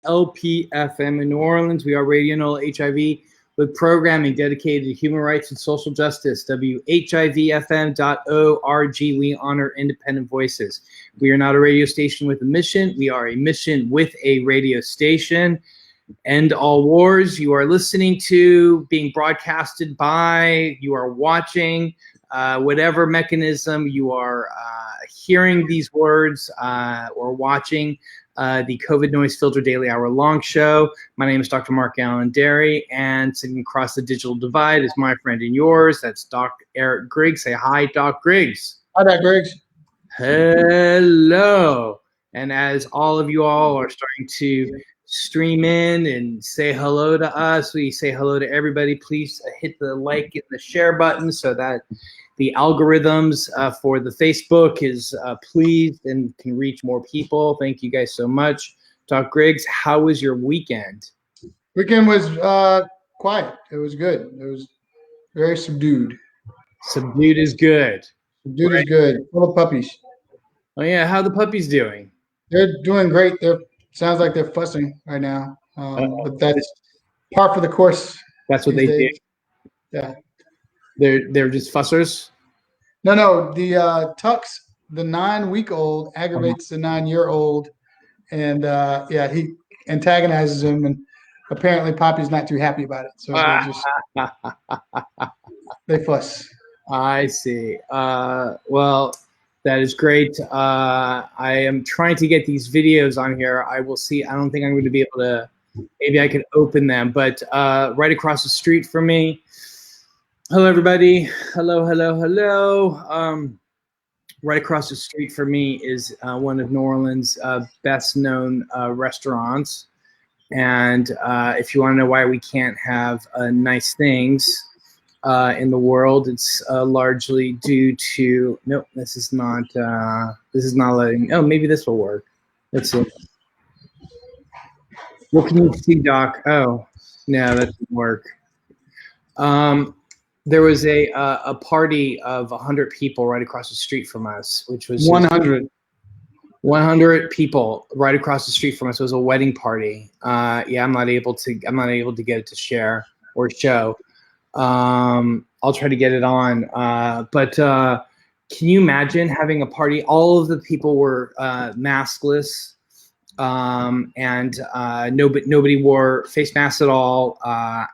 LPFM in New Orleans. We are Radio NOLA HIV with programming dedicated to human rights and social justice. WHIVFM.org. We honor independent voices. We are not a radio station with a mission. We are a mission with a radio station. End all wars. You are listening to, being broadcasted by, you are watching, whatever mechanism you are hearing these words or watching. The COVID NoiseFilter Daily Hour Long Show. My name is Dr. MarkAlain Dery, and sitting across the digital divide is my friend and yours. That's Doc Eric Griggs. Say hi, Doc Griggs. Hi, Doc Griggs. Hello. And as all of you all are starting to stream in and say hello to us, we say hello to everybody. Please hit the like and the share button so that the algorithms for the Facebook is pleased and can reach more people. Thank you guys so much. Doc Griggs, how was your weekend? Weekend was quiet. It was good. It was very subdued. Subdued is good. Subdued is good. Full of puppies. Oh yeah, how are the puppies doing? They're doing great. Sounds like they're fussing right now, but that's par for the course. That's what they do. Yeah. They're just fussers? No, the Tux, the 9-week-old, aggravates the 9-year-old, and he antagonizes him, and apparently Poppy's not too happy about it, so they fuss. I see. Well, that is great. I am trying to get these videos on here. I will see. I don't think I'm going to be able to. Maybe I can open them, but right across the street from me. Hello, everybody. Hello. Right across the street from me is one of New Orleans' best-known restaurants. And if you want to know why we can't have nice things in the world, it's largely due to. Nope, this is not letting. Oh, maybe this will work. Let's see. What can you see, Doc? Oh, no, that didn't work. There was a party of 100 people right across the street from us, which was 100 people right across the street from us. It was a wedding party. Yeah, I'm not able to get it to share or show. I'll try to get it on. But can you imagine having a party? All of the people were maskless. And nobody wore face masks at all,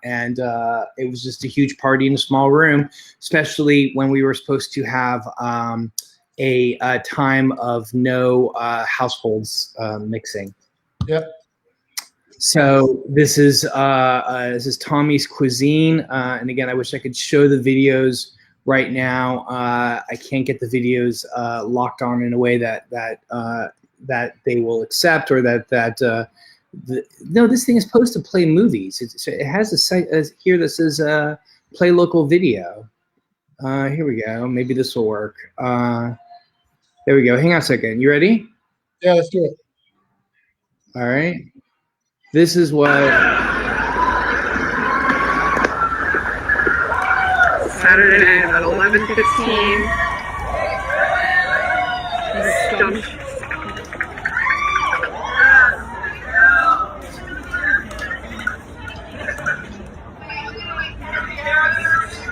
and it was just a huge party in a small room, especially when we were supposed to have a time of no households mixing. Yep. So this is Tommy's Cuisine, and again, I wish I could show the videos right now. I can't get the videos locked on in a way that they will accept, or no, this thing is supposed to play movies. It has a site here that says play local video. Here we go. Maybe this will work. There we go. Hang on a second. You ready? Yeah, let's do it. All right. This is what Saturday night at 11:15.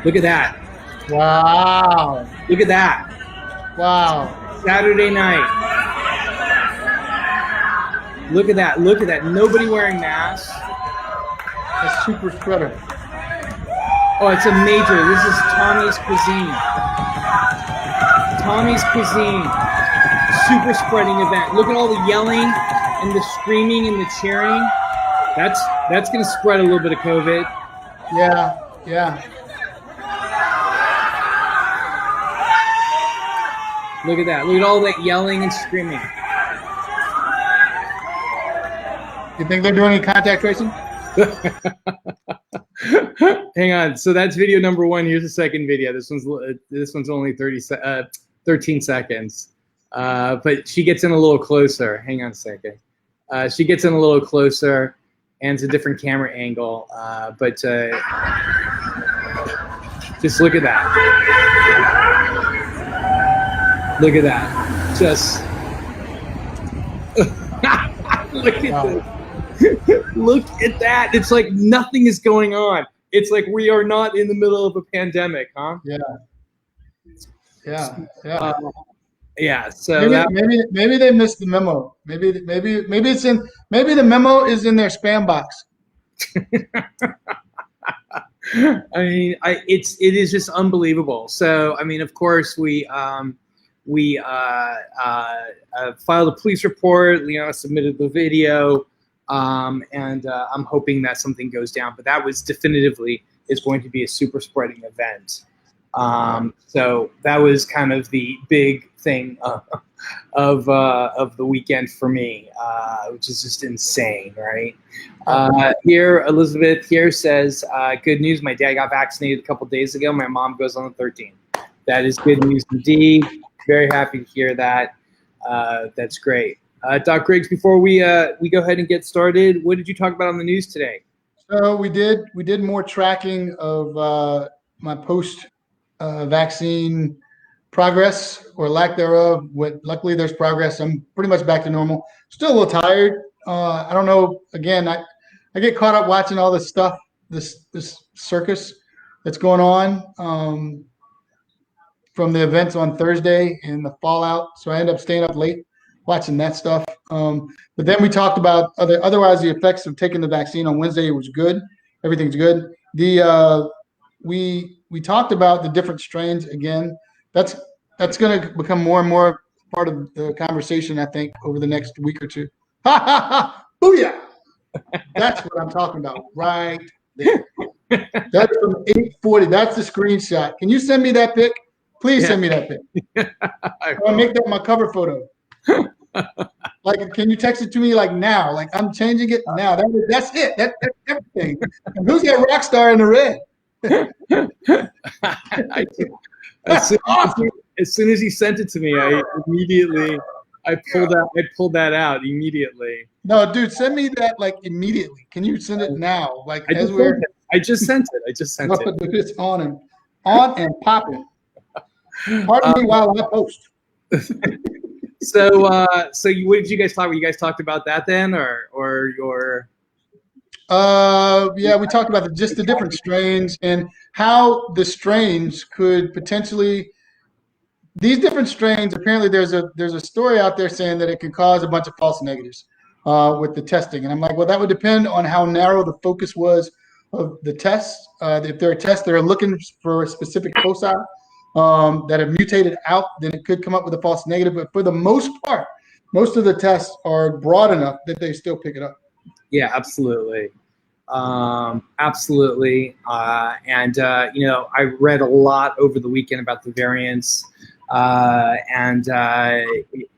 Look at that. Wow. Look at that. Wow. Saturday night. Look at that. Look at that. Nobody wearing masks. A super spreader. Oh, it's a major. This is Tommy's Cuisine. Tommy's Cuisine. Super spreading event. Look at all the yelling and the screaming and the cheering. That's going to spread a little bit of COVID. Yeah. Look at that. Look at all that yelling and screaming. You think they're doing any contact tracing? Hang on. So that's video number 1. Here's the second video. This one's only 13 seconds. But she gets in a little closer. Hang on a second. She gets in a little closer, and it's a different camera angle. But just look at that. Look at that. Just look at this. Look at that. It's like nothing is going on. It's like we are not in the middle of a pandemic, huh? Yeah. Yeah. So maybe they missed the memo. Maybe it's in. Maybe the memo is in their spam box. I mean, it is just unbelievable. So, I mean, of course, we filed a police report. Leona submitted the video, and I'm hoping that something goes down. But that was definitively is going to be a super spreading event. So that was kind of the big thing of the weekend for me, which is just insane, right? Here, Elizabeth here says, good news, my dad got vaccinated a couple days ago. My mom goes on the 13th. That is good news indeed. Very happy to hear that. That's great. Doc Griggs, before we go ahead and get started, what did you talk about on the news today? So we did more tracking of my post vaccine progress or lack thereof. Luckily, there's progress. I'm pretty much back to normal. Still a little tired. I don't know. Again, I get caught up watching all this stuff, this circus that's going on from the events on Thursday and the fallout. So I end up staying up late watching that stuff. But then we talked about otherwise the effects of taking the vaccine on Wednesday was good. Everything's good. We talked about the different strains again. That's going to become more and more part of the conversation, I think, over the next week or two. Ha ha ha! Booyah! That's what I'm talking about right there. That's from 840. That's the screenshot. Can you send me that pic? Please send me that pic. I want to make that my cover photo. Like, can you text it to me like now? Like, I'm changing it now. That's it. That's everything. And who's that rock star in the red? As soon as he sent it to me, I pulled that out immediately. No, dude, send me that like immediately. Can you send it now? Like I just sent it. Dude, it's on and popping. Pardon me while I post. So what did you guys talk about? You guys talked about that then, or your? Yeah, we talked about just the different strains and how the strains could potentially. These different strains. Apparently, there's a story out there saying that it can cause a bunch of false negatives with the testing, and I'm like, well, that would depend on how narrow the focus was of the tests. If there are tests that are looking for a specific foci that have mutated out, then it could come up with a false negative. But for the most part, most of the tests are broad enough that they still pick it up. Yeah, absolutely. Absolutely. And I read a lot over the weekend about the variants, and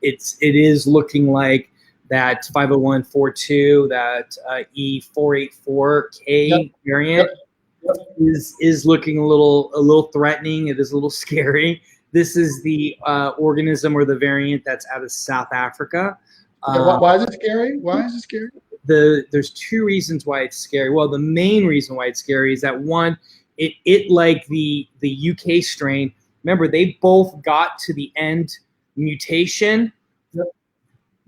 it is looking like that 50142, that E484K variant. Is looking a little threatening. It is a little scary. This is the organism or the variant that's out of South Africa. Why is it scary? Why is it scary? There's two reasons why it's scary. Well, the main reason why it's scary is that one, it like the UK strain. Remember, they both got to the end mutation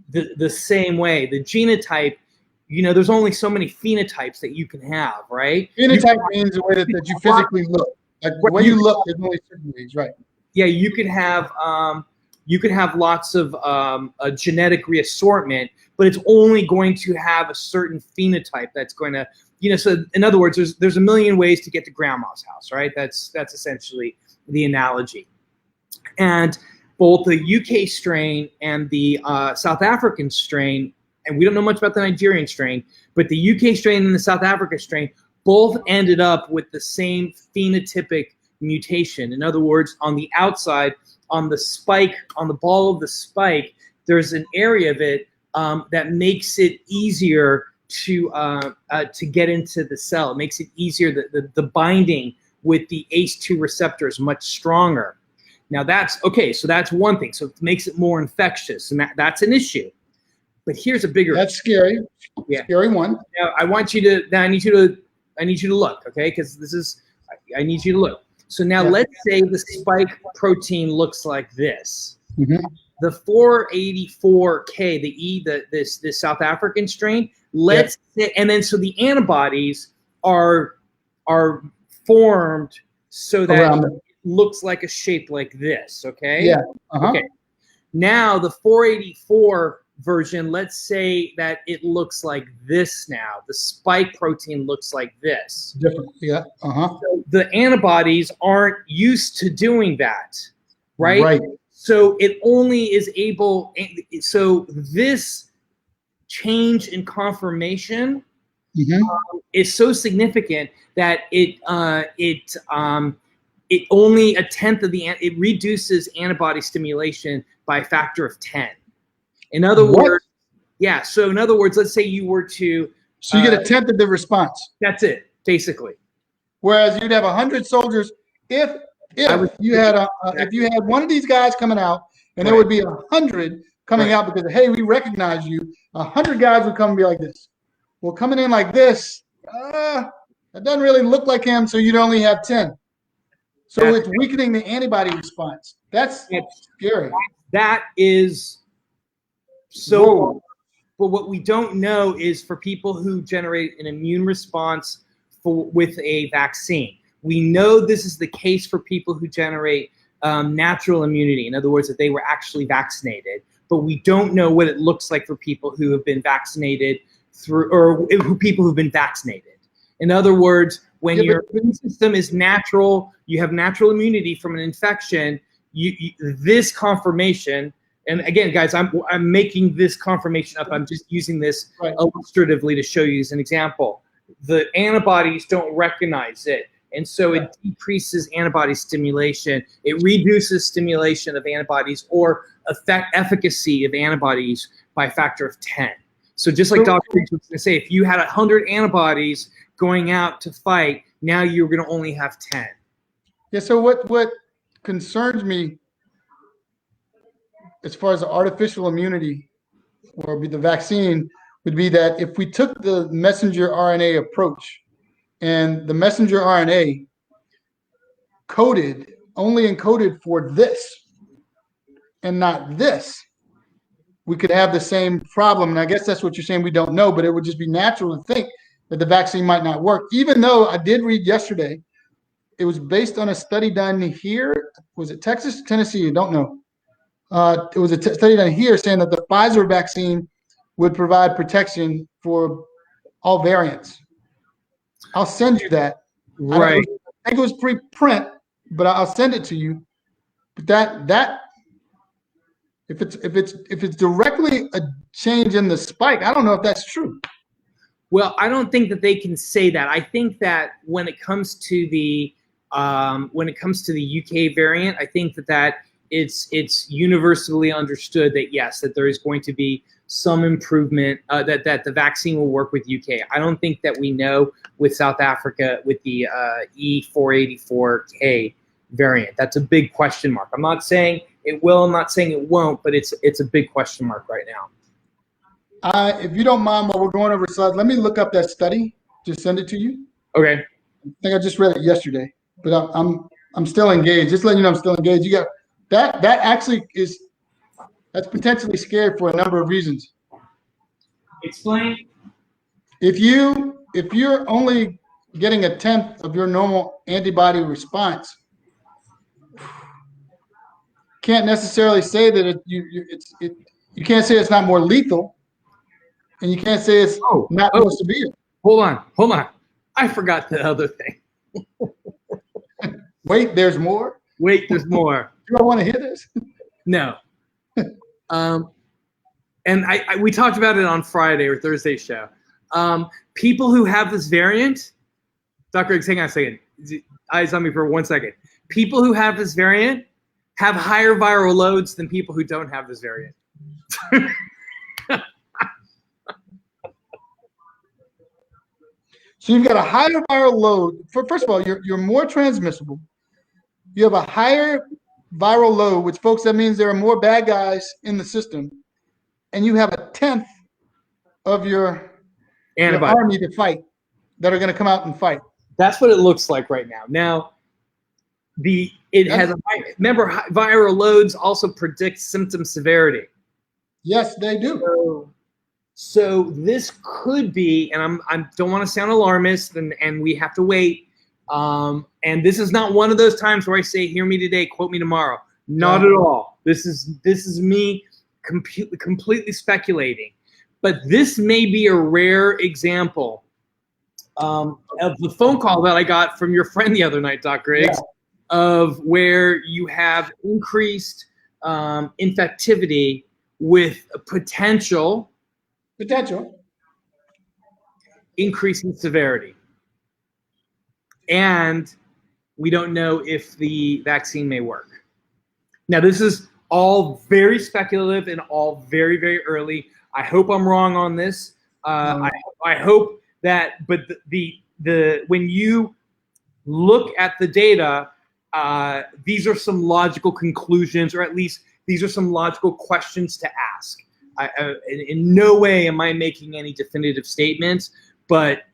the same way. The genotype. There's only so many phenotypes that you can have, right? Phenotype means the way that you physically look. Like the way you look, there's only certain ways, right? Yeah, you could have lots of a genetic reassortment, but it's only going to have a certain phenotype that's going to, So in other words, there's a million ways to get to grandma's house, right? That's essentially the analogy. And both the UK strain and the South African strain. And we don't know much about the Nigerian strain, but the UK strain and the South Africa strain both ended up with the same phenotypic mutation. In other words, on the outside, on the spike, on the ball of the spike, there's an area of it that makes it easier to get into the cell. It makes it easier. The binding with the ACE2 receptor is much stronger. Now that's okay. So that's one thing. So it makes it more infectious, and that's an issue. But here's a bigger. That's scary. Yeah. Scary one. Now I want you to. Now I need you to look, okay? Because this is. I need you to look. So now let's say the spike protein looks like this. Mm-hmm. The 484K, this South African strain Let's say, and then so the antibodies are formed so that Around it looks like a shape like this. Okay. Yeah. Okay. Now the 484 version, let's say that it looks like this now. The spike protein looks like this. Different. Yeah. So the antibodies aren't used to doing that, right? Right. So it only is able, so this change in conformation is so significant that it only a tenth of it reduces antibody stimulation by a factor of 10. In other words, yeah. So in other words, let's say you were to. So you get a tenth of the response. That's it, basically. Whereas you'd have 100 soldiers if you had one of these guys coming out, and there would be 100 coming out because, hey, we recognize you. 100 guys would come and be like this. Well, coming in like this, that doesn't really look like him, so you'd only have 10. So it's weakening the antibody response. That's scary. That is so. Whoa. But what we don't know is for people who generate an immune response with a vaccine. We know this is the case for people who generate natural immunity. In other words, that they were actually vaccinated. But we don't know what it looks like for people who have been vaccinated people who've been vaccinated. In other words, when your immune system is natural, you have natural immunity from an infection, this conformation, and again, guys, I'm making this conformation up. I'm just using this illustratively to show you as an example. The antibodies don't recognize it. And so it decreases antibody stimulation. It reduces stimulation of antibodies or efficacy of antibodies by a factor of 10. So just like Dr. Griggs was going to say, if you had 100 antibodies going out to fight, now you're going to only have 10. Yeah, so what concerns me as far as the artificial immunity or the vaccine would be that if we took the messenger RNA approach and the messenger RNA only encoded for this and not this, we could have the same problem. And I guess that's what you're saying. We don't know, but it would just be natural to think that the vaccine might not work. Even though I did read yesterday, it was based on a study done here. Was it Texas, Tennessee? I don't know. It was a study done here saying that the Pfizer vaccine would provide protection for all variants. I'll send you that. Right. I think it was pre-print, but I'll send it to you. But that if it's directly a change in the spike, I don't know if that's true. Well, I don't think that they can say that. I think that when it comes to the UK variant, I think that it's universally understood that yes, that there is going to be some improvement, that the vaccine will work with UK. I don't think that we know with South Africa with the E484K variant. That's a big question mark. I'm not saying it will. I'm not saying it won't, but it's a big question mark right now. If you don't mind, while we're going over slides, let me look up that study. Just send it to you. Okay. I think I just read it yesterday, but I'm still engaged. Just letting you know I'm still engaged. You got that actually that's potentially scary for a number of reasons. Explain. If you're only getting a tenth of your normal antibody response, can't necessarily say that you can't say it's not more lethal, and you can't say it's not more severe. Hold on. I forgot the other thing. Wait, there's more? Wait, there's more. Do I want to hear this? No. And we talked about it on Friday or Thursday's show. People who have this variant, Dr. Griggs, hang on a second. Eyes on me for 1 second. People who have this variant have higher viral loads than people who don't have this variant. So you've got a higher viral load. First of all, you're more transmissible. You have a higher viral load, which, folks, that means there are more bad guys in the system, and you have a tenth of your army to fight that are going to come out and fight. That's what it looks like right now. Now, remember, viral loads also predict symptom severity. Yes, they do. So this could be, and I don't want to sound alarmist, and we have to wait. And this is not one of those times where I say, "Hear me today, quote me tomorrow." Not at all. This is me completely speculating. But this may be a rare example of the phone call that I got from your friend the other night, Doc Griggs, of where you have increased infectivity with a potential increase in severity. And we don't know if the vaccine may work. Now, this is all very speculative and all very, very early. I hope I'm wrong on this. I hope that, but the when you look at the data, these are some logical conclusions, or at least these are some logical questions to ask. In no way am I making any definitive statements, but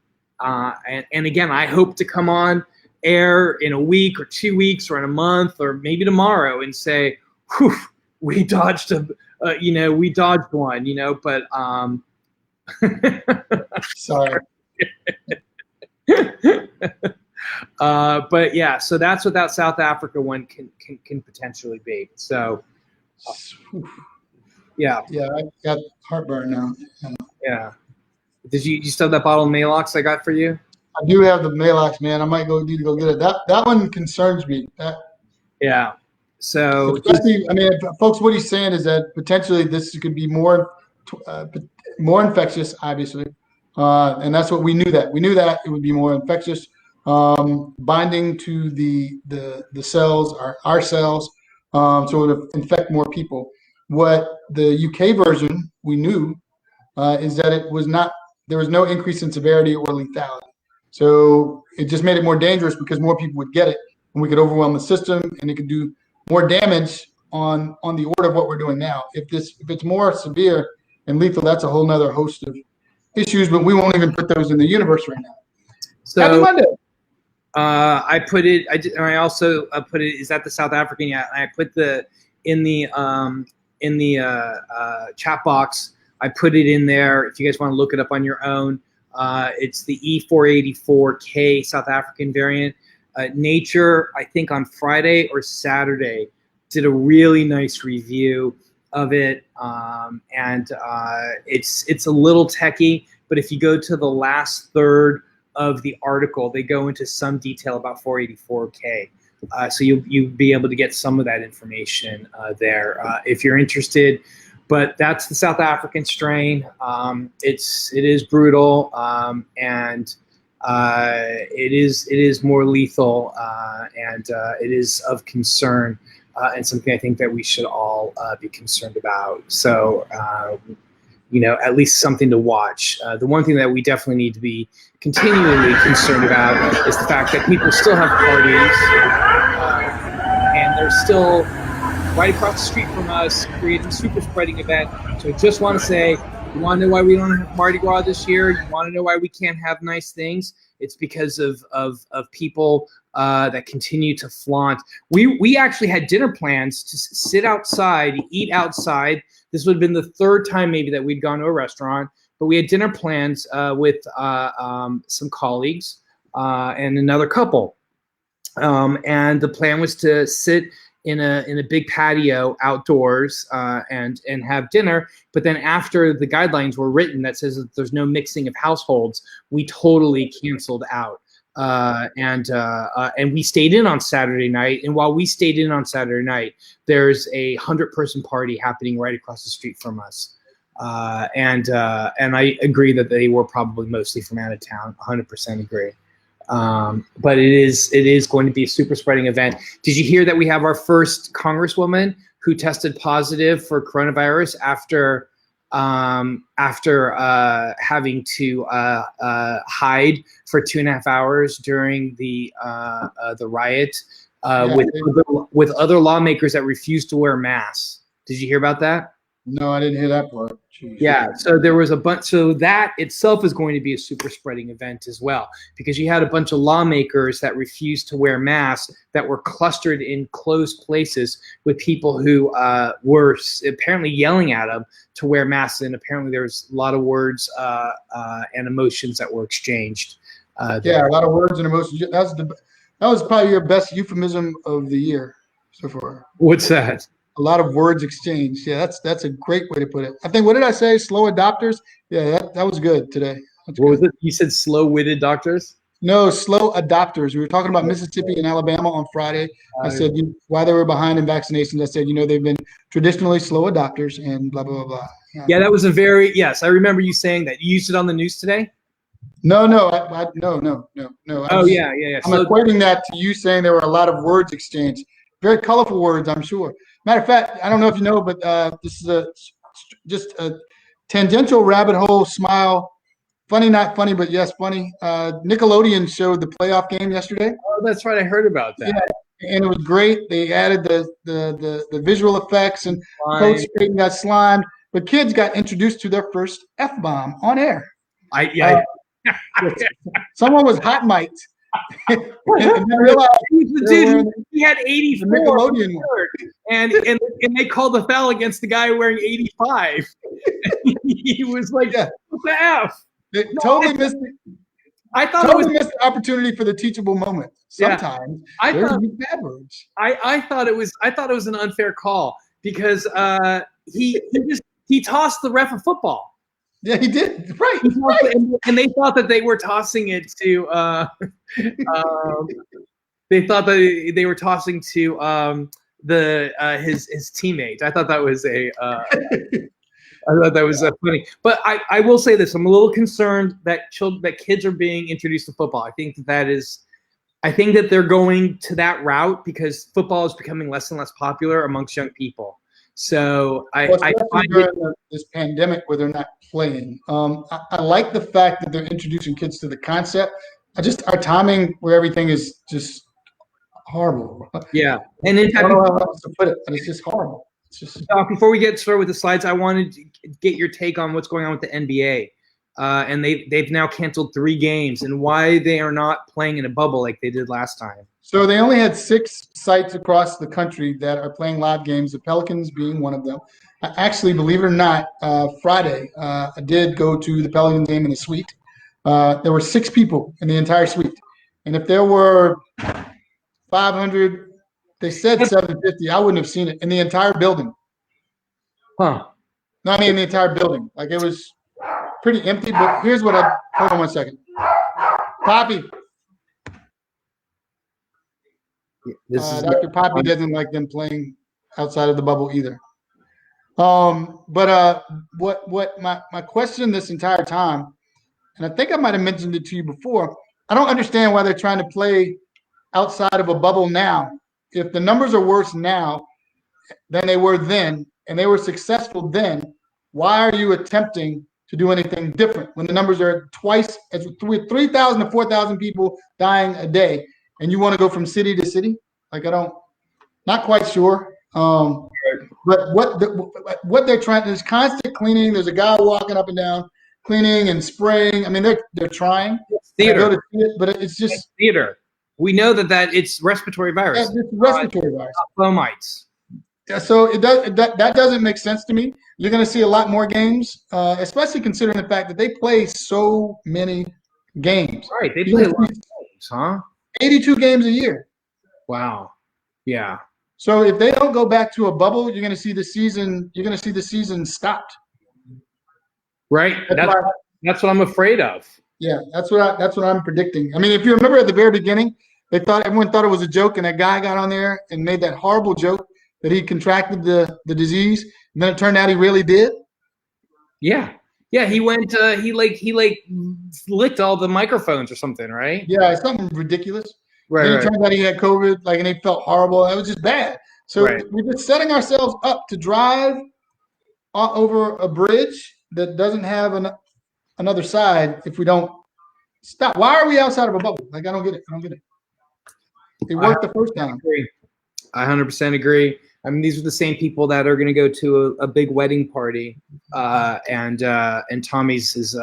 and again, I hope to come on air in a week or 2 weeks or in a month or maybe tomorrow and say, "Whew, we dodged we dodged one," but sorry. But yeah, so that's what that South Africa one can potentially be. So yeah, I got heartburn now. Yeah. Did you still have that bottle of Malox I got for you? I do have the Malox, man. I might need to go get it. That one concerns me. Yeah. So especially, folks, what he's saying is that potentially this could be more infectious, obviously, and that's what we knew. That it would be more infectious, binding to the cells, our cells, so it would infect more people. What the UK version we knew is that it was not. There was no increase in severity or lethality. So it just made it more dangerous because more people would get it, and we could overwhelm the system, and it could do more damage on the order of what we're doing now. If it's more severe and lethal, that's a whole nother host of issues, but we won't even put those in the universe right now. So Happy Monday. I put it. I also put it. Is that the South African? Yeah. I put in the chat box. I put it in there. If you guys want to look it up on your own, it's the E484K South African variant. Nature, I think on Friday or Saturday, did a really nice review of it, and it's a little techie. But if you go to the last third of the article, they go into some detail about 484K. So you'll be able to get some of that information there if you're interested. But that's the South African strain. It is brutal, and it is more lethal, and it is of concern, and something I think that we should all be concerned about. So, at least something to watch. The one thing that we definitely need to be continually concerned about is the fact that people still have parties, and they're still right across the street from us, creating a super spreading event. So I just want to say, you want to know why we don't have Mardi Gras this year? You want to know why we can't have nice things? It's because of people that continue to flaunt. We actually had dinner plans to sit outside, eat outside. This would have been the third time maybe that we'd gone to a restaurant, but we had dinner plans with some colleagues and another couple. And the plan was to sit in a big patio outdoors and have dinner. But then after the guidelines were written that says that there's no mixing of households, we totally canceled out. And we stayed in on Saturday night. And while we stayed in on Saturday night, there's a 100-person party happening right across the street from us. And I agree that they were probably mostly from out of town. 100% agree. But it is going to be a super spreading event. Did you hear that we have our first congresswoman who tested positive for coronavirus after having to hide for 2.5 hours during the riot with other lawmakers that refused to wear masks? Did you hear about that? No, I didn't hear that part. Jeez. Yeah, so there was a bunch. So that itself is going to be a super spreading event as well, because you had a bunch of lawmakers that refused to wear masks that were clustered in closed places with people who were apparently yelling at them to wear masks, and apparently there was a lot of words and emotions that were exchanged. Yeah, a lot of words and emotions. That was probably your best euphemism of the year so far. What's that? A lot of words exchanged. Yeah, that's a great way to put it. I think, what did I say? Slow adopters. Yeah, that was good today. That's What good. was it? You said slow-witted doctors? No, slow adopters. We were talking about Mississippi and Alabama on Friday. I said why they were behind in vaccinations. I said, they've been traditionally slow adopters and blah, blah, blah, blah. Yeah, that was yes, I remember you saying that. You used it on the news today? No, no. Oh, yeah. I'm equating that to you saying there were a lot of words exchanged. Very colorful words, I'm sure. Matter of fact, I don't know if you know, but this is just a tangential rabbit hole smile. Funny, not funny, but yes, funny. Nickelodeon showed the playoff game yesterday. Oh, that's right. I heard about that. Yeah, and it was great. They added the visual effects, and Coach Payton got slimed, but kids got introduced to their first F-bomb on air. Someone was hot mic'd. And realized the dude, he had 84 Nickelodeon and they called the foul against the guy wearing 85. He was like, what the F? They totally missed it. I thought missed the opportunity for the teachable moment. Sometimes there's bad words. I thought it was an unfair call because he tossed the ref a football. Yeah, he did. Right. And they thought that they were tossing it to they thought that they were tossing to his teammate. I thought that was funny. But I will say this: I'm a little concerned that kids are being introduced to football. I think that they're going to that route because football is becoming less and less popular amongst young people. So I find during this pandemic where they're not playing. I like the fact that they're introducing kids to the concept. Our timing where everything is just horrible. Yeah, and in fact, I don't know how else to put it, but it's just horrible. It's just before we get started with the slides, I wanted to get your take on what's going on with the NBA. And they've now canceled 3 games, and why they are not playing in a bubble like they did last time. So they only had 6 sites across the country that are playing live games, the Pelicans being one of them. Actually, believe it or not, Friday, I did go to the Pelicans game in the suite. There were 6 people in the entire suite. And if there were 500, they said 750, I wouldn't have seen it in the entire building. Huh. No, I mean, in the entire building. Like, it was pretty empty, but here's what hold on one second. Poppy. Dr. Poppy doesn't like them playing outside of the bubble either. But what my question this entire time, and I think I might have mentioned it to you before, I don't understand why they're trying to play outside of a bubble now. If the numbers are worse now than they were then, and they were successful then, why are you attempting to do anything different when the numbers are twice as 3,000 to 4,000 people dying a day, and you want to go from city to city? Like, not quite sure. But what they're trying, there's constant cleaning. There's a guy walking up and down, cleaning and spraying. I mean, they're trying. It's theater. But it's just it's theater. We know that it's respiratory virus. It's respiratory virus. Fomites. Yeah, so that doesn't make sense to me. You're going to see a lot more games, especially considering the fact that they play so many games. Right, they play a lot of games, huh? 82 games a year. Wow. Yeah. So if they don't go back to a bubble, you're going to see the season. You're going to see the season stopped. Right. That's what I'm afraid of. Yeah, that's what I'm predicting. I mean, if you remember at the very beginning, everyone thought it was a joke, and a guy got on there and made that horrible joke that he contracted the disease, and then it turned out he really did. Yeah. Yeah, he went. He licked all the microphones or something, right? Yeah, it's something ridiculous. Right. Then it turned out he had COVID, and he felt horrible. It was just bad. So we're just setting ourselves up to drive over a bridge that doesn't have another side if we don't stop. Why are we outside of a bubble? Like, I don't get it. It worked the first time. I 100% agree. I mean, these are the same people that are going to go to a big wedding party, and Tommy's is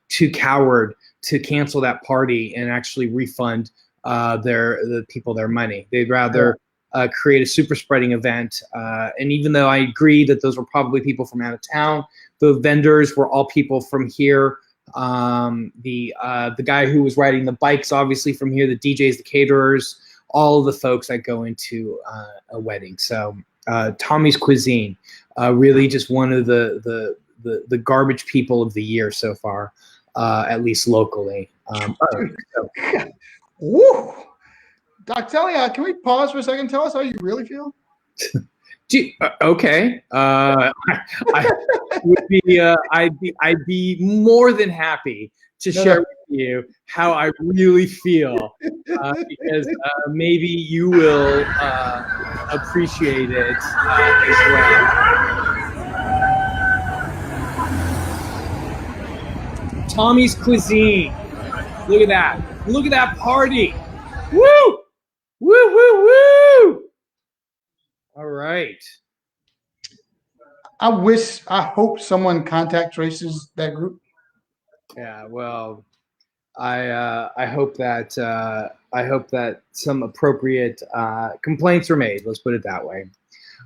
too coward to cancel that party and actually refund the people their money. They'd rather create a super spreading event. And even though I agree that those were probably people from out of town, the vendors were all people from here. The guy who was riding the bikes, obviously from here, the DJs, the caterers, all of the folks that go into a wedding. So Tommy's Cuisine, really just one of the garbage people of the year so far, at least locally. Woo! Doc Telly, can we pause for a second? Tell us how you really feel. Okay. I would be. I'd be more than happy to share with you how I really feel, because maybe you will appreciate it as well. Tommy's Cuisine. Look at that. Look at that party. Woo! Woo, woo, woo! All right. I hope someone contact traces that group. Yeah, well, I hope that some appropriate complaints are made. Let's put it that way.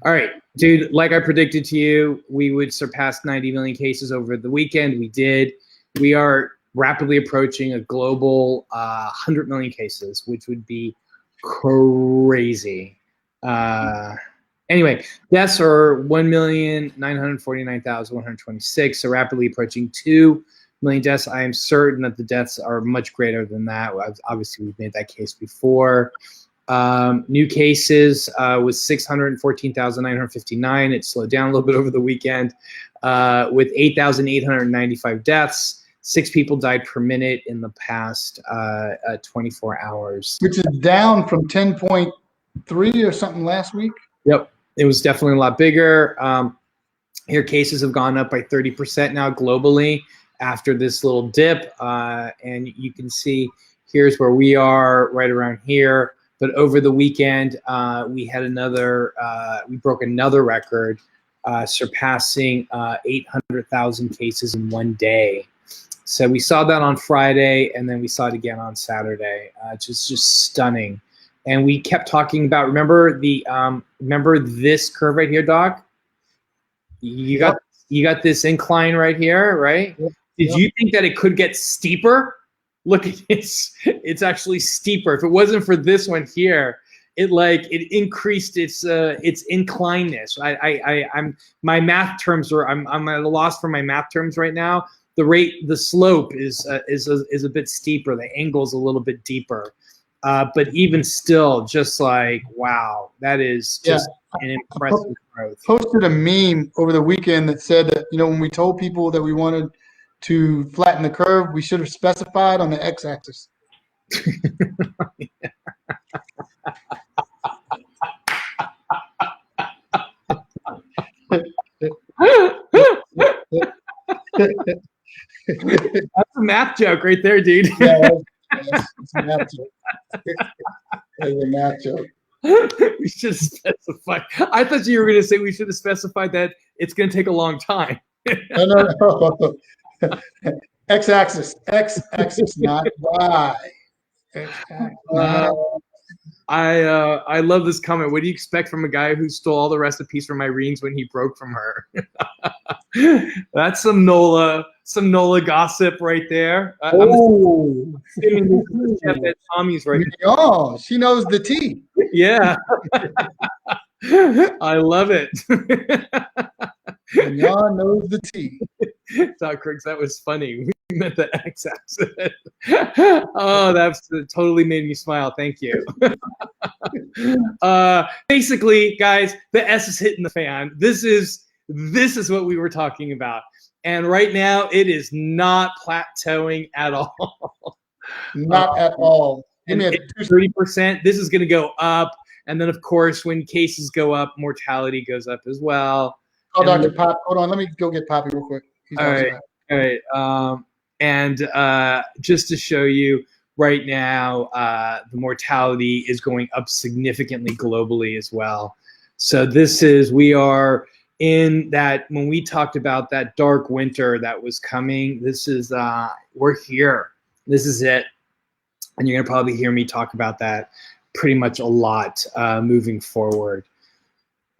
All right, dude, like I predicted to you, we would surpass 90 million cases over the weekend. We did. We are rapidly approaching a global 100 million cases, which would be crazy. Anyway, deaths are 1,949,126, so rapidly approaching 2 million deaths. I am certain that the deaths are much greater than that. Obviously, we've made that case before. New cases was 614,959. It slowed down a little bit over the weekend with 8,895 deaths. 6 people died per minute in the past 24 hours. Which is down from 10.3 or something last week. Yep, it was definitely a lot bigger. Here, cases have gone up by 30% now globally after this little dip. And you can see here's where we are, right around here. But over the weekend, we had we broke another record, surpassing 800,000 cases in one day. So we saw that on Friday, and then we saw it again on Saturday. Just stunning. And we kept talking about, remember this curve right here, Doc? You got this incline right here, right? Yep. Did you think that it could get steeper? Look at this. It's actually steeper. If it wasn't for this one here, it increased its inclineness. I'm my math terms are I'm at a loss for my math terms right now. The slope is a bit steeper. The angle is a little bit deeper. But even still, just like, wow, that is just an impressive growth. Posted a meme over the weekend that said that, when we told people that we wanted to flatten the curve, we should have specified on the x-axis. That's a math joke right there, dude. Yeah, it's a math joke. It's a math joke. We should have specified. I thought you were going to say we should have specified that it's going to take a long time. No. X-axis, not Y. I love this comment. What do you expect from a guy who stole all the recipes from Irene's when he broke from her? That's some NOLA gossip right there. Oh, at Tommy's right. Oh, she knows the tea. Yeah, I love it. Y'all knows the tea. Doc Griggs, that was funny. We meant the x-axis. Oh, that's totally made me smile. Thank you. Basically, guys, the S is hitting the fan. This is what we were talking about. And right now, it is not plateauing at all. Not at all. Give me 30%. This is going to go up. And then, of course, when cases go up, mortality goes up as well. Oh, Dr. Pop, hold on. Let me go get Poppy real quick. All right. And just to show you, right now, the mortality is going up significantly globally as well. So we are in that, when we talked about that dark winter that was coming, we're here. This is it. And you're going to probably hear me talk about that pretty much a lot moving forward.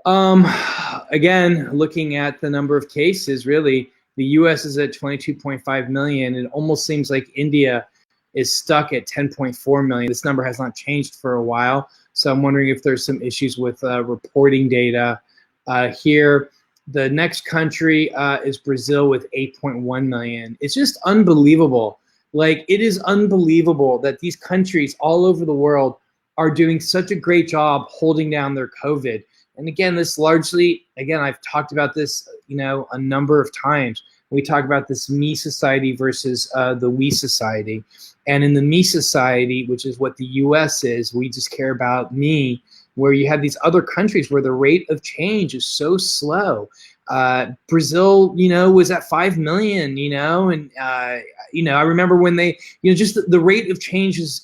Again, looking at the number of cases, really, the US is at 22.5 million. It almost seems like India is stuck at 10.4 million. This number has not changed for a while. So I'm wondering if there's some issues with reporting data here. The next country is Brazil with 8.1 million. It's just unbelievable. Like, it is unbelievable that these countries all over the world are doing such a great job holding down their COVID. And again, this largely, I've talked about this, a number of times. We talk about this me society versus the we society. And in the me society, which is what the US is, we just care about me, where you have these other countries where the rate of change is so slow. Brazil, was at 5 million, and I remember when they, just the rate of change is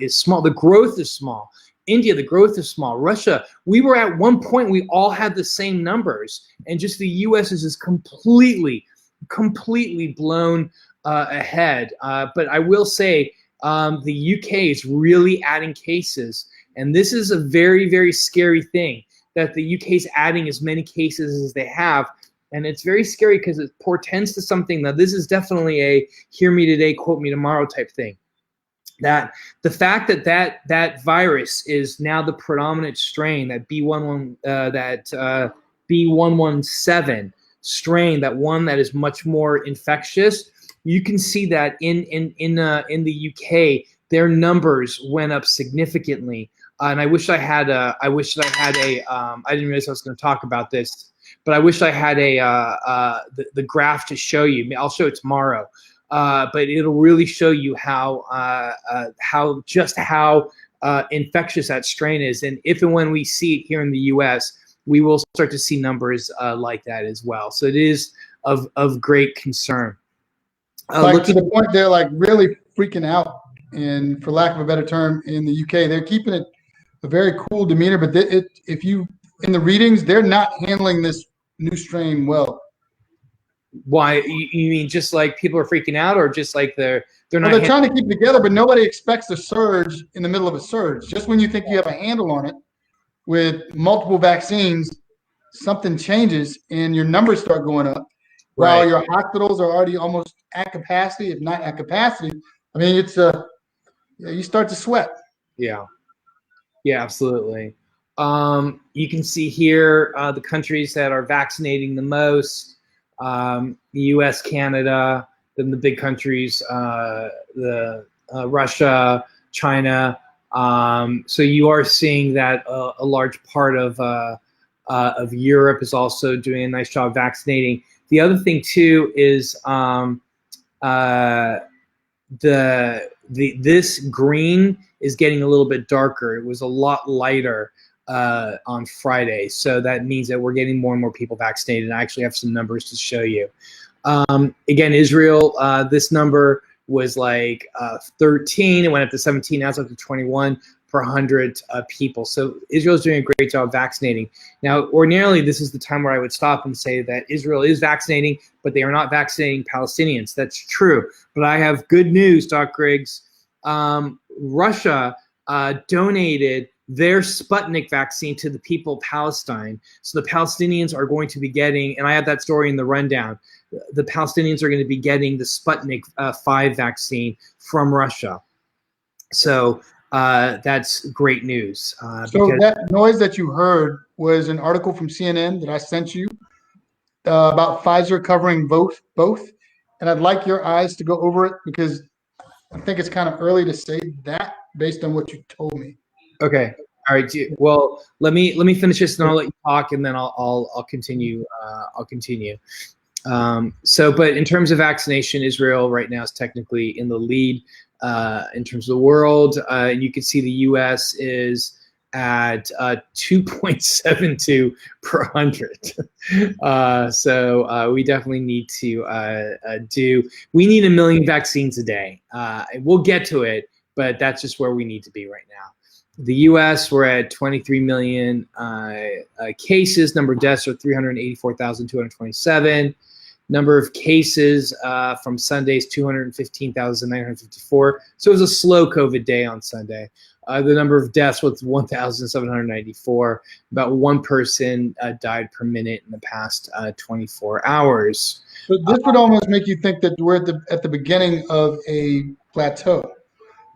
small. The growth is small. India, the growth is small. Russia, we were at one point, we all had the same numbers, and just the US is just completely blown ahead. But I will say the UK is really adding cases, and this is a very, very scary thing, that the UK is adding as many cases as they have. And it's very scary because it portends to something. Now, this is definitely a hear me today, quote me tomorrow type thing. That the fact that virus is now the predominant strain, that B117 strain, that one that is much more infectious, you can see that in the UK, their numbers went up significantly. And I wish I had I didn't realize I was going to talk about this, but I wish I had the graph to show you. I'll show it tomorrow. But it'll really show you how infectious that strain is. And if and when we see it here in the US, we will start to see numbers like that as well. So it is of great concern. Like, to the point they're like really freaking out, and for lack of a better term, in the UK, they're keeping it a very cool demeanor. But if you, in the readings, they're not handling this new strain well. Why? You mean just like people are freaking out, or just like they're not? Well, they're trying to keep it together, but nobody expects a surge in the middle of a surge. Just when you think you have a handle on it with multiple vaccines, something changes and your numbers start going up. Right. While your hospitals are already almost at capacity, if not at capacity. I mean, it's you start to sweat. Yeah, absolutely. You can see here the countries that are vaccinating the most. The U.S., Canada, then the big countries, Russia, China. So you are seeing that a large part of Europe is also doing a nice job vaccinating. The other thing too is this green is getting a little bit darker. It was a lot lighter on Friday. So that means that we're getting more and more people vaccinated. And I actually have some numbers to show you. Again, Israel, this number was like 13. It went up to 17. Now it's up to 21 per 100 people. So Israel's doing a great job vaccinating. Now, ordinarily, this is the time where I would stop and say that Israel is vaccinating, but they are not vaccinating Palestinians. That's true. But I have good news, Doc Griggs. Russia donated their Sputnik vaccine to the people of Palestine. So the Palestinians are going to be getting, and I have that story in the rundown, the Palestinians are going to be getting the Sputnik 5 vaccine from Russia. So that's great news. So that noise that you heard was an article from CNN that I sent you about Pfizer covering both. And I'd like your eyes to go over it, because I think it's kind of early to say that based on what you told me. Okay. All right. Well, let me finish this, and I'll let you talk, and then I'll continue. But in terms of vaccination, Israel right now is technically in the lead in terms of the world. You can see the U.S. is at 2.72 per 100. So we definitely need to we need 1 million vaccines a day. We'll get to it, but that's just where we need to be right now. The U.S. we're at 23 million cases. Number of deaths are 384,227. Number of cases from Sunday's 215,954. So it was a slow COVID day on Sunday. The number of deaths was 1,794. About one person died per minute in the past 24 hours. But this would almost make you think that we're at the beginning of a plateau,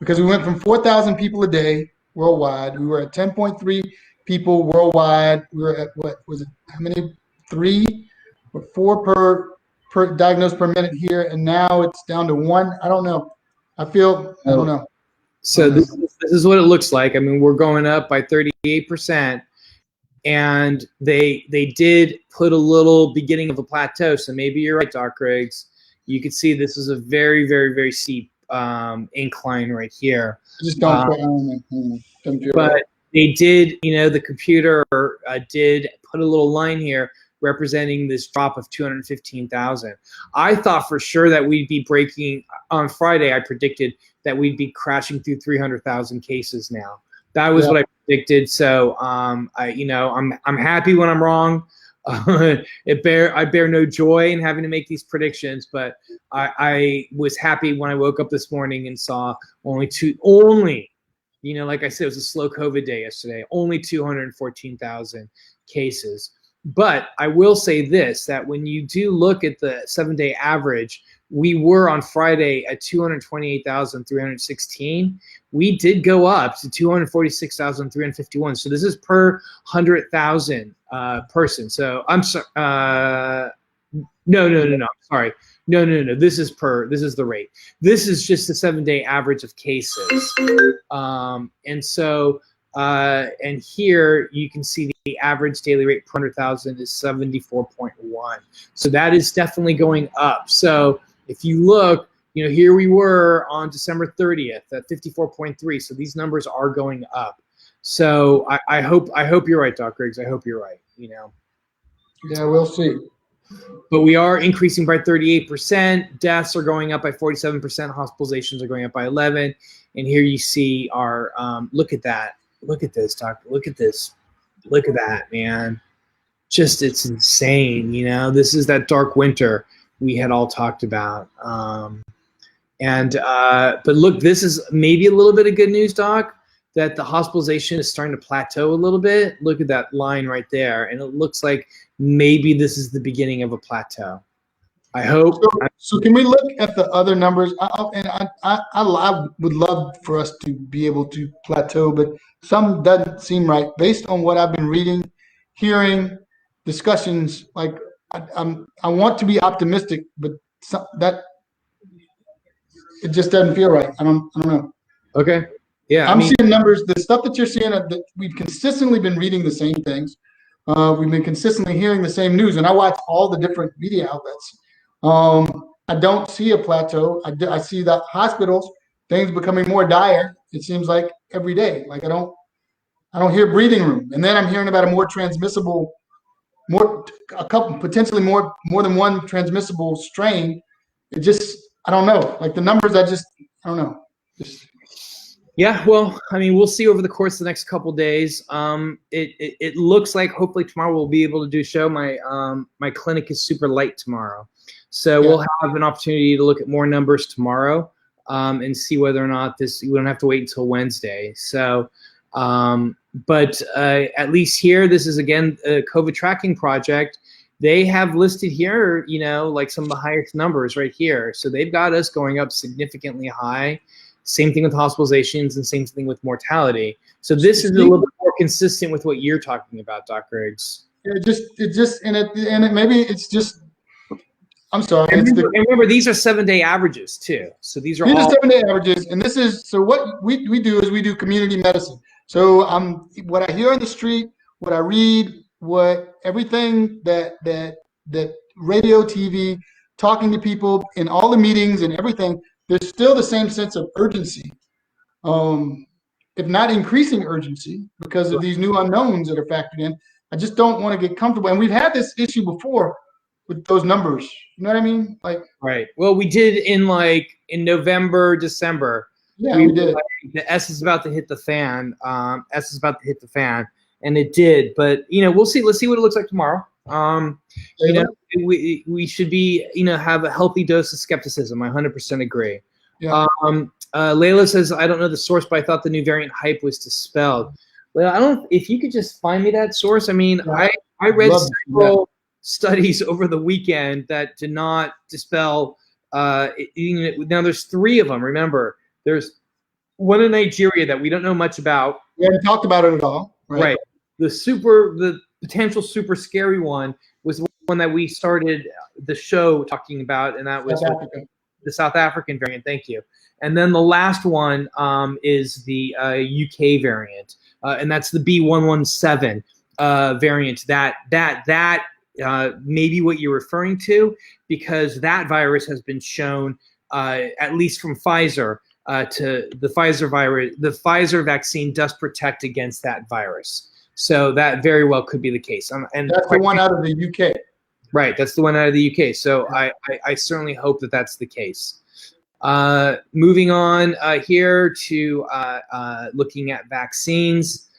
because we went from 4,000 people a day worldwide. We were at 10.3 people worldwide. We were at, what was it? How many? 3 or 4 per diagnosed per minute here, and now it's down to 1. I don't know. I don't know. So this is what it looks like. I mean, we're going up by 38%, and they did put a little beginning of a plateau. So maybe you're right, Doc Griggs. You can see this is a very, very, very steep incline right here. Just don't feel but right. They did, the computer did put a little line here representing this drop of 215,000. I thought for sure that we'd be breaking on Friday. I predicted that we'd be crashing through 300,000 cases now. That was what I predicted. So I'm happy when I'm wrong. I bear no joy in having to make these predictions, but I was happy when I woke up this morning and saw like I said, it was a slow COVID day yesterday, only 214,000 cases. But I will say this, that when you do look at the 7-day average, we were on Friday at 228,316. We did go up to 246,351. So this is per 100,000 person. So I'm sorry. No. I'm sorry. No. This is the rate. This is just the 7-day average of cases. And here you can see the average daily rate per 100,000 is 74.1. So that is definitely going up. So if you look, here we were on December 30th at 54.3. So these numbers are going up. So I hope you're right, Doc Griggs. I hope you're right. Yeah, we'll see. But we are increasing by 38%. Deaths are going up by 47%. Hospitalizations are going up by 11. And here you see our look at that. Look at this, doctor. Look at this. Look at that, man. Just, it's insane. This is that dark winter we had all talked about. But look, this is maybe a little bit of good news, Doc, that the hospitalization is starting to plateau a little bit. Look at that line right there. And it looks like maybe this is the beginning of a plateau. I hope. So can we look at the other numbers? I would love for us to be able to plateau, but some doesn't seem right based on what I've been reading, hearing, discussions. Like I want to be optimistic, but that it just doesn't feel right. I don't know. Okay. Yeah. I'm seeing numbers. The stuff that you're seeing, that we've consistently been reading the same things. We've been consistently hearing the same news, and I watch all the different media outlets. I don't see a plateau. I see that hospitals, things becoming more dire. It seems like every day. Like I don't hear breathing room, and then I'm hearing about a more transmissible, potentially more than one transmissible strain. It just, I don't know. Like the numbers, I don't know. Yeah, well, I mean, we'll see over the course of the next couple of days. It looks like hopefully tomorrow we'll be able to do a show. My clinic is super light tomorrow. So we'll have an opportunity to look at more numbers tomorrow and see whether or not we don't have to wait until Wednesday. So, but at least here, this is, again, a COVID tracking project. They have listed here, like some of the highest numbers right here. So they've got us going up significantly high. Same thing with hospitalizations and same thing with mortality. So this is a little bit more consistent with what you're talking about, Dr. Griggs. Maybe it's just, I'm sorry. And remember, these are 7-day averages too. So these are all 7-day averages. And this is, so what we do is we do community medicine. So what I hear on the street, what I read, everything that radio, TV, talking to people in all the meetings and everything, there's still the same sense of urgency, if not increasing urgency, because of these new unknowns that are factored in. I just don't want to get comfortable. And we've had this issue before with those numbers. You know what I mean? Like, right. Well, we did in November, December. Yeah, we did. Like, the S is about to hit the fan. S is about to hit the fan, and it did. But we'll see. Let's see what it looks like tomorrow. We should be have a healthy dose of skepticism. I 100% agree. Yeah. Layla says, I don't know the source, but I thought the new variant hype was dispelled. Well, I don't. If you could just find me that source. I mean, Yeah. I read Love several studies over the weekend that did not dispel. Now there's 3 of them. Remember, there's one in Nigeria that we don't know much about. We haven't talked about it at all. Right. The potential super scary one was the one that we started the show talking about, and that was the South African variant. Thank you. And then the last one is the UK variant, and that's the B117 variant. That may be what you're referring to, because that virus has been shown, at least from Pfizer, to the Pfizer virus. The Pfizer vaccine does protect against that virus. So that very well could be the case. And that's the one out of the UK. Right, that's the one out of the UK. So I certainly hope that that's the case. Moving on here to looking at vaccines.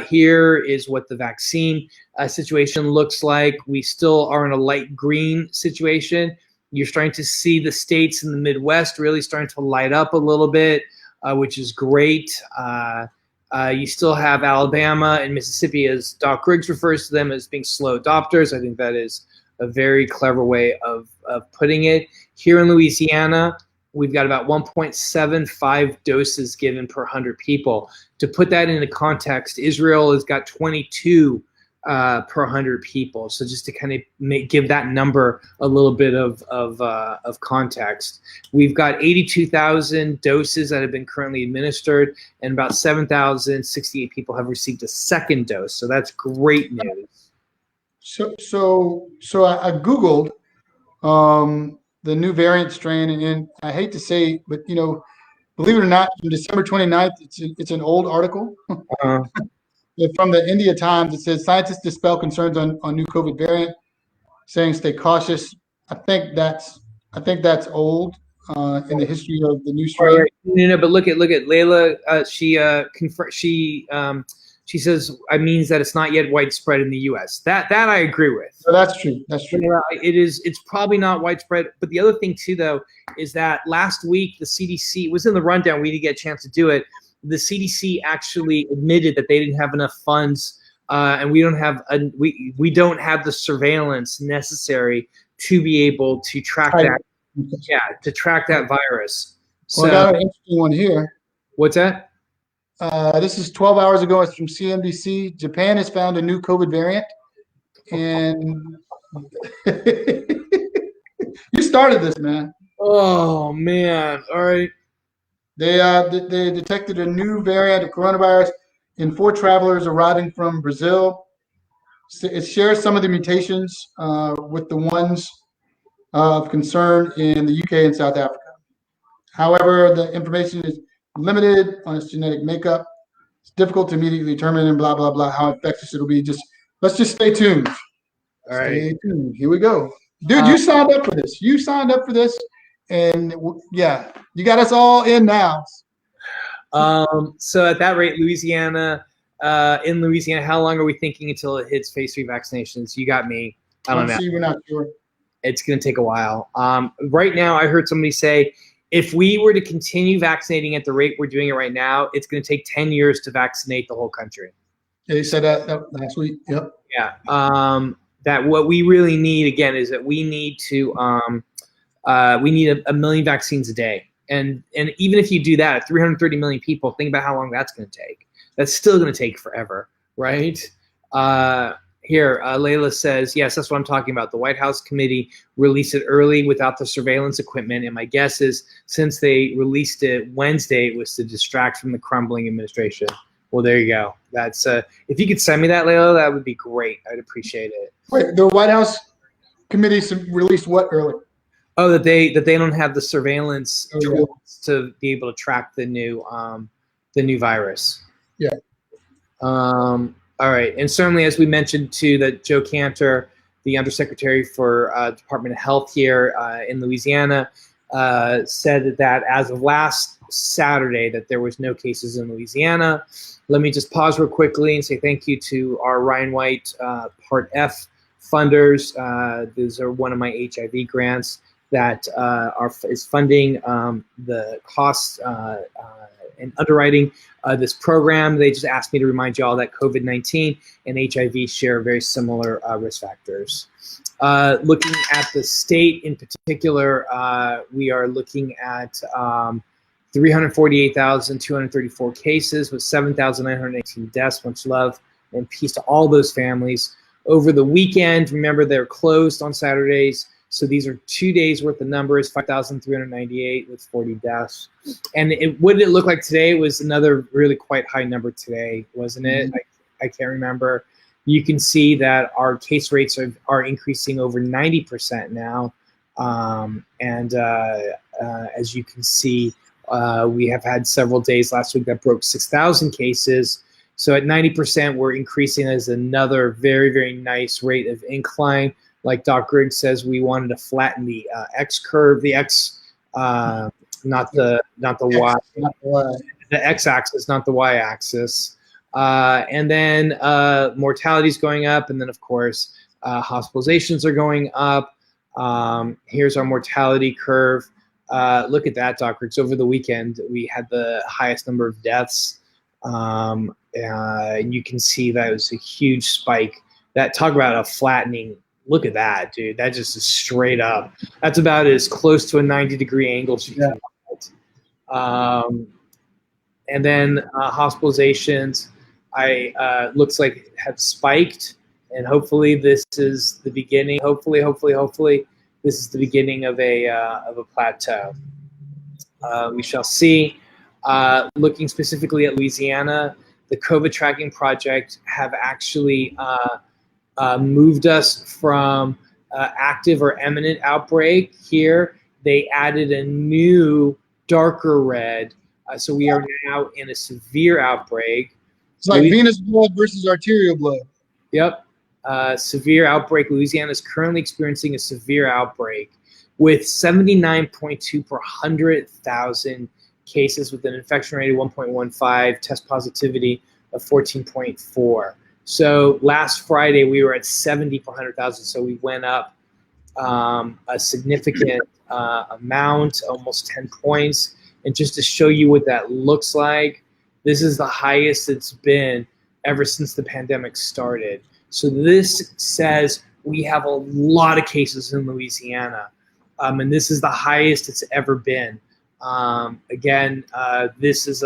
Here is what the vaccine situation looks like. We still are in a light green situation. You're starting to see the states in the Midwest really starting to light up a little bit, which is great. You still have Alabama and Mississippi, as Doc Griggs refers to them, as being slow adopters. I think that is a very clever way of putting it. Here in Louisiana, we've got about 1.75 doses given per 100 people. To put that into context, Israel has got 22 per 100 people. So just to kind of give that number a little bit of context, we've got 82,000 doses that have been currently administered, and about 7,068 people have received a second dose. So that's great news. So I Googled the new variant strain, and I hate to say, but believe it or not, from December 29th, it's an old article. From the India Times. It says scientists dispel concerns on new COVID variant, saying stay cautious. I think that's old in the history of the new strain. Right. No, but look at Layla. She says it means that it's not yet widespread in the U.S. That I agree with. So that's true. That's true. It is. It's probably not widespread. But the other thing too, though, is that last week the CDC was in the rundown. We didn't get a chance to do it. The CDC actually admitted that they didn't have enough funds, and we don't have the surveillance necessary to be able to track that. Yeah, to track that virus. So, well, I got an interesting one here. What's that? This is 12 hours ago. It's from CNBC. Japan has found a new COVID variant, and you started this, man. Oh man! All right. They detected a new variant of coronavirus in 4 travelers arriving from Brazil. It shares some of the mutations with the ones of concern in the UK and South Africa. However, the information is limited on its genetic makeup. It's difficult to immediately determine and blah, blah, blah, how infectious it'll be. Let's just stay tuned. All right. Stay tuned. Here we go. Dude, you signed up for this. You signed up for this. And yeah, you got us all in now. So at that rate, Louisiana, how long are we thinking until it hits phase 3 vaccinations? You got me. I don't know. We're not sure. It's going to take a while. Right now, I heard somebody say, if we were to continue vaccinating at the rate we're doing it right now, it's going to take 10 years to vaccinate the whole country. Yeah, they said that last week. Yep. Yeah. That what we really need, again, is that we need to we need a million vaccines a day. And even if you do that at 330 million people, think about how long that's going to take. That's still going to take forever, right? Here, Layla says, yes, that's what I'm talking about. The White House committee released it early without the surveillance equipment. And my guess is since they released it Wednesday, it was to distract from the crumbling administration. Well, there you go. That's if you could send me that, Layla, that would be great. I'd appreciate it. Wait, the White House committee released what early? Oh, that they don't have the surveillance tools to be able to track the new virus. Yeah. All right, and certainly, as we mentioned too, that Joe Cantor, the Undersecretary for Department of Health here in Louisiana, said that as of last Saturday that there was no cases in Louisiana. Let me just pause real quickly and say thank you to our Ryan White Part F funders. These are one of my HIV grants that is funding the costs and underwriting this program. They just asked me to remind you all that COVID-19 and HIV share very similar risk factors. Looking at the state in particular, we are looking at 348,234 cases with 7,918 deaths. Much love and peace to all those families. Over the weekend, remember they're closed on Saturdays, so these are 2 days worth of numbers, 5,398 with 40 deaths. And what did it look like today? It was another really quite high number today, wasn't it? I can't remember. You can see that our case rates are increasing over 90% now. As you can see, we have had several days last week that broke 6,000 cases. So at 90%, we're increasing as another very, very nice rate of incline. Like Doc Griggs says, we wanted to flatten the X curve, the X, not the Y, the X axis, not the Y axis. And then mortality is going up, and then of course hospitalizations are going up. Here's our mortality curve. Look at that, Doc Griggs. Over the weekend, we had the highest number of deaths. And you can see that it was a huge spike. That talk about a flattening. Look at that, dude. That just is straight up. That's about as close to a 90-degree angle as you can get. And then hospitalizations, looks like have spiked, and hopefully this is the beginning. Hopefully, this is the beginning of a plateau. We shall see. Looking specifically at Louisiana, the COVID tracking project have actually moved us from active or imminent outbreak here. They added a new darker red. So we are now in a severe outbreak. It's like venous blood versus arterial blood. Yep. Severe outbreak. Louisiana is currently experiencing a severe outbreak with 79.2 per 100,000 cases with an infection rate of 1.15, test positivity of 14.4. So last Friday we were at 70 per 100,000. So we went up a significant amount, almost 10 points. And just to show you what that looks like, this is the highest it's been ever since the pandemic started. So this says we have a lot of cases in Louisiana, and this is the highest it's ever been. Again, this is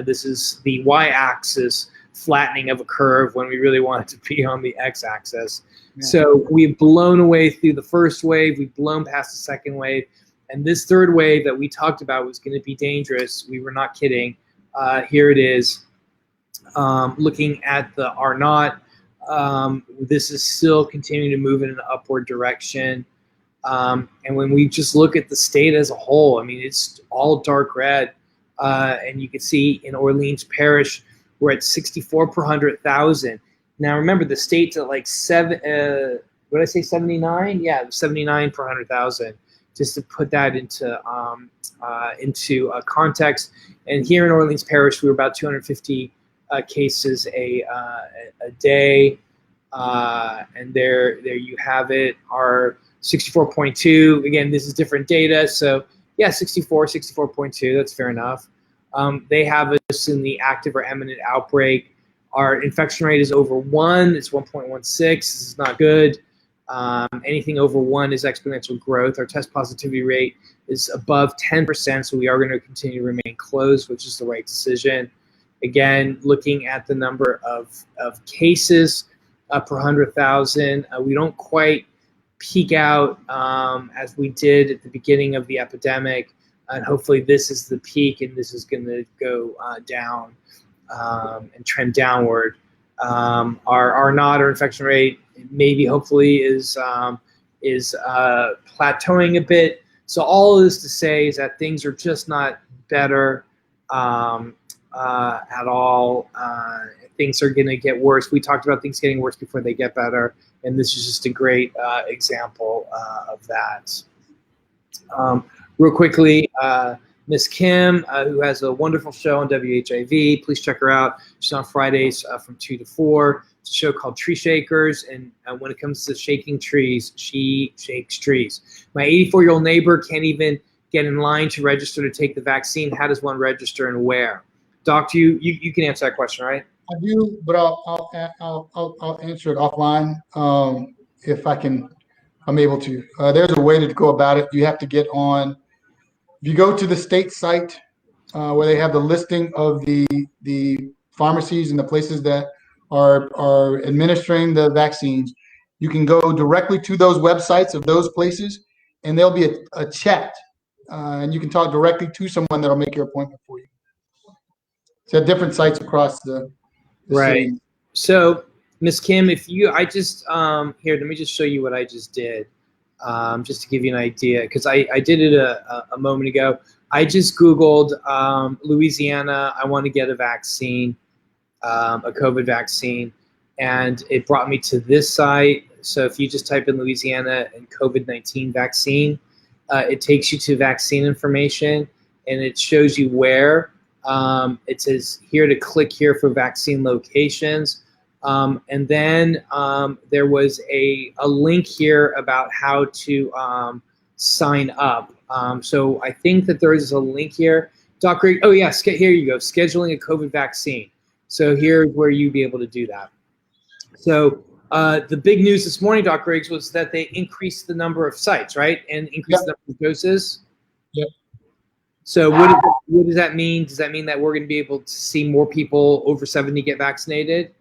this is the y-axis flattening of a curve when we really want it to be on the x-axis. Yeah. So we've blown away through the first wave, we've blown past the second wave, and this third wave that we talked about was going to be dangerous. We were not kidding. Here it is. Looking at the R0, this is still continuing to move in an upward direction. And when we just look at the state as a whole, I mean, it's all dark red. And you can see in Orleans Parish, we're at 64 per 100,000. Now, remember, the state's at like 79? Yeah, 79 per 100,000. Just to put that into context. And here in Orleans Parish, we were about 250 cases a day. And there you have it. Our 64.2, again, this is different data. So yeah, 64.2, that's fair enough. They have us in the active or imminent outbreak. Our infection rate is over 1, it's 1.16, this is not good. Anything over 1 is exponential growth. Our test positivity rate is above 10%, so we are going to continue to remain closed, which is the right decision. Again, looking at the number of cases per 100,000, we don't quite peak out as we did at the beginning of the epidemic, and hopefully this is the peak and this is going to go down and trend downward. Our R0, our infection rate, maybe hopefully is plateauing a bit. So all of this to say is that things are just not better at all. Things are going to get worse. We talked about things getting worse before they get better, and this is just a great example of that. Real quickly, Miss Kim, who has a wonderful show on WHIV. Please check her out. She's on Fridays from 2 to 4. It's a show called Tree Shakers, and when it comes to shaking trees, she shakes trees. My 84-year-old neighbor can't even get in line to register to take the vaccine. How does one register and where? Doctor, you can answer that question, right? I do, but I'll answer it offline if I'm able to. There's a way to go about it. You have to get on. If you go to the state site where they have the listing of the pharmacies and the places that are administering the vaccines, you can go directly to those websites of those places, and there'll be a chat, and you can talk directly to someone that'll make your appointment for you. So at different sites across the right. city. So, Miss Kim, I just here, let me just show you what I just did, just to give you an idea, because I did it a moment ago. I just Googled Louisiana. I want to get a vaccine, a COVID vaccine, and it brought me to this site. So if you just type in Louisiana and COVID-19 vaccine, it takes you to vaccine information, and it shows you where. It says here to click here for vaccine locations. And then there was a link here about how to sign up. So I think that there is a link here. Doc Griggs, oh yeah, here you go, scheduling a COVID vaccine. So here's where you'd be able to do that. So the big news this morning, Doc Griggs, was that they increased the number of sites, right? And increased the number of doses. Yep. So what does that mean? Does that mean that we're going to be able to see more people over 70 get vaccinated?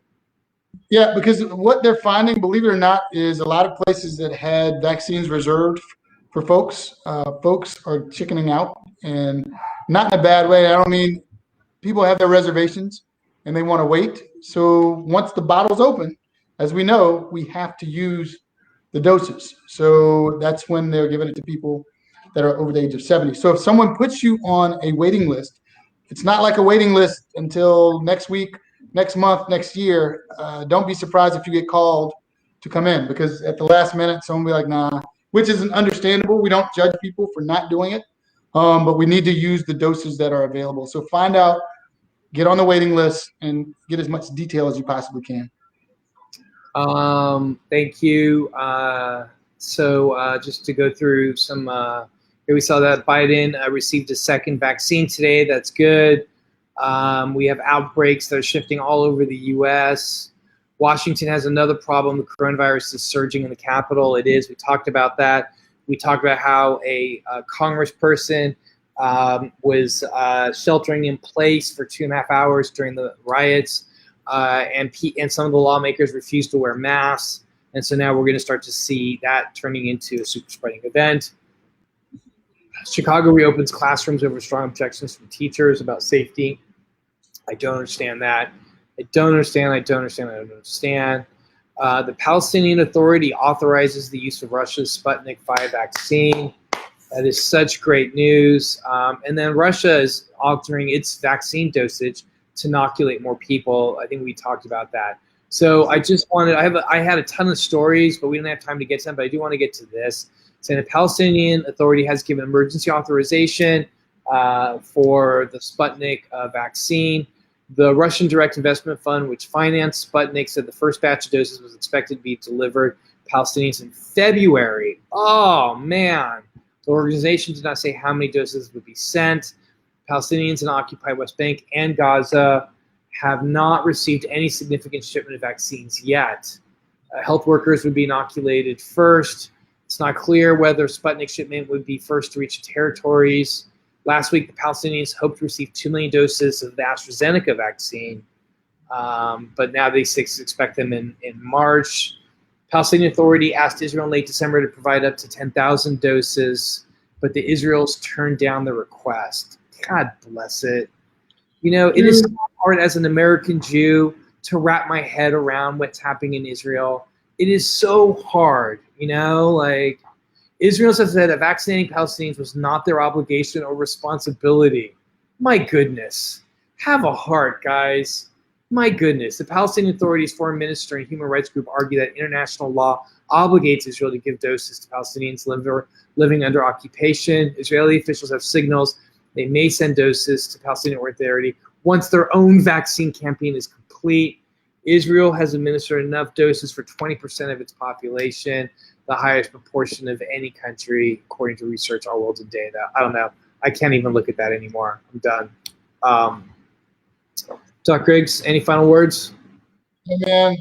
Yeah, because what they're finding, believe it or not, is a lot of places that had vaccines reserved for folks are chickening out, and not in a bad way. I don't mean people have their reservations and they want to wait. So once the bottle's open, as we know, we have to use the doses. So that's when they're giving it to people that are over the age of 70. So if someone puts you on a waiting list, it's not like a waiting list until next week, next month, next year. Don't be surprised if you get called to come in, because at the last minute, someone will be like, nah, which is understandable. We don't judge people for not doing it, but we need to use the doses that are available. So find out, get on the waiting list, and get as much detail as you possibly can. Thank you. So just to go through some, here we saw that Biden received a second vaccine today. That's good. We have outbreaks that are shifting all over the U.S. Washington has another problem. The coronavirus is surging in the Capitol. It is. We talked about that. We talked about how a congressperson was sheltering in place for 2.5 hours during the riots, and some of the lawmakers refused to wear masks. And so now we're going to start to see that turning into a super spreading event. Chicago reopens classrooms over strong objections from teachers about safety. I don't understand that. I don't understand. The Palestinian Authority authorizes the use of Russia's Sputnik V vaccine. That is such great news. And then Russia is altering its vaccine dosage to inoculate more people. I think we talked about that. So I just wanted, I had a ton of stories, but we don't have time to get to them, but I do want to get to this. Saying the Palestinian Authority has given emergency authorization for the Sputnik vaccine. The Russian Direct Investment Fund, which financed Sputnik, said the first batch of doses was expected to be delivered to Palestinians in February. Oh, man. The organization did not say how many doses would be sent. Palestinians in occupied West Bank and Gaza have not received any significant shipment of vaccines yet. Health workers would be inoculated first. It's not clear whether Sputnik shipment would be first to reach territories. Last week, the Palestinians hoped to receive 2 million doses of the AstraZeneca vaccine, but now they expect them in March. Palestinian Authority asked Israel in late December to provide up to 10,000 doses, but the Israelis turned down the request. God bless it. You know, it is hard as an American Jew to wrap my head around what's happening in Israel. It is so hard, you know, like Israel has said that vaccinating Palestinians was not their obligation or responsibility. My goodness. Have a heart, guys. My goodness. The Palestinian Authority's foreign minister and human rights group argue that international law obligates Israel to give doses to Palestinians living under occupation. Israeli officials have signals They may send doses to Palestinian Authority once their own vaccine campaign is complete. Israel has administered enough doses for 20% of its population, the highest proportion of any country, according to research, all worlds and data. I don't know. I can't even look at that anymore. I'm done. Doc Griggs, any final words? Hey man,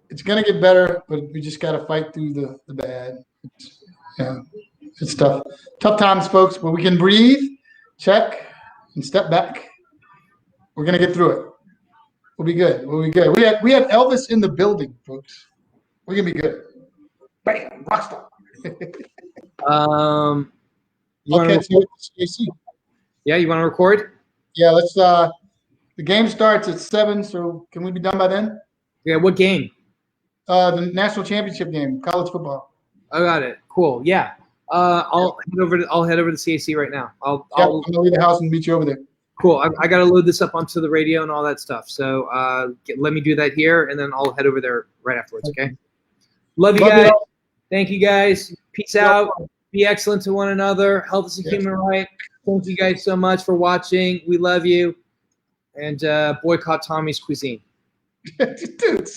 it's gonna get better, but we just gotta fight through the bad. It's tough. Tough times, folks, but we can breathe, check, and step back. We're gonna get through it. We'll be good. We'll be good. We have Elvis in the building, folks. We're gonna be good. Bam, rockstar. You Okay, wanna, so yeah, you want to record? yeah, let's. The game starts at 7, so can we be done by then? Yeah, what game? The national championship game, college football. I got it. Cool. Yeah. I'll head over to CAC right now. I'm gonna leave the house and meet you over there. Cool. I got to load this up onto the radio and all that stuff. So let me do that here, and then I'll head over there right afterwards. Okay. Love you guys. Thank you guys. Peace out. Be excellent to one another. Health is a human right. Thank you guys so much for watching. We love you. And boycott Tommy's cuisine. Dude,